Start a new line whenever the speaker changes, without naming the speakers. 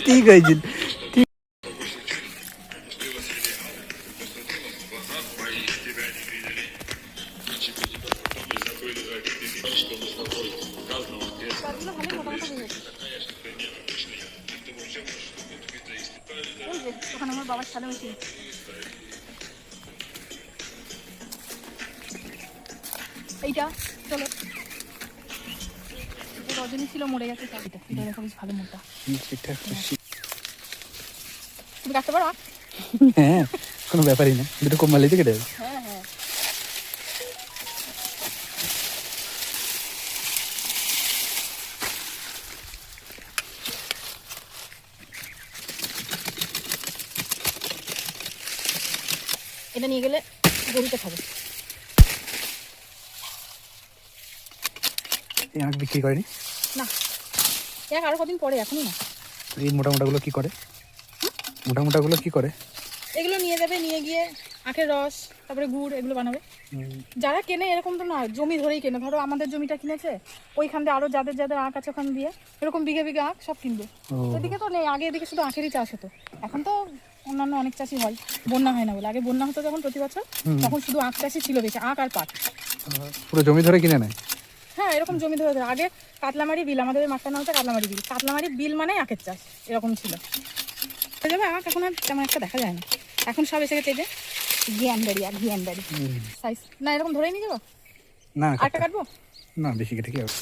ঠিক হয়েছিল।
ওখানে আমার বাবার সাথে মেশিন। এইটা চলো, রজনী ছিল মরে গেছে, এটা দেখো বেশ ভালো মোটা। তুমি কাটতে পারো?
হ্যাঁ, কোনো ব্যাপারই না, দুটো কম মালিতে কেটে যাবে।
হ্যাঁ হ্যাঁ, এটা নিয়ে গেলে গরুতে খাবে।
এই আখ বিক্রি করেনি
না, এক আরো কদিন পরে, এখনই না।
এই মোটা মোটাগুলো কি করে? মোটা মোটাগুলো কি করে?
এগুলো নিয়ে যাবে, নিয়ে গিয়ে আখের রস, তারপরে গুড়, এগুলো বানাবে। যারা কেনে এরকম তো নয়, জমি ধরেই কেনে। ধরো আমাদের জমিটা কিনেছে, ওইখান দিয়ে আরো যাদের যাদের আখ আছে ওখান দিয়ে এরকম বিঘে বিঘে আখ সব কিনবে। এদিকে তো নেই, আগে এদিকে শুধু আখেরই চাষ হতো। এখন তো অন্যান্য অনেক চাষই হয়, বন্যা হয় না বলে। আগে বন্যা হতো যখন প্রতি বছর, তখন শুধু আখ চাষই ছিল বেশি, আখ আর পাট।
পুরো জমি ধরে কিনে নেয়?
হ্যাঁ, এরকম জমি ধরে ধরে। আগে কাতলামারি বিল, আমাদের মাঠটার নাম হচ্ছে কাতলামারি বিল। কাতলামারি বিল মানে আখের চাষ, এরকম ছিল। যাবে আখ এখন আর তেমন একটা দেখা যায় না, এখন সব এসে গেছে যে ঘিয়ানবাড়ি আর ঘিয়ানবাড়ি সাইজ। না এরকম ধরেই নিয়ে যাবো?
না,
আরেকটা কাটবো?
না বেশি কেটে কি হবে।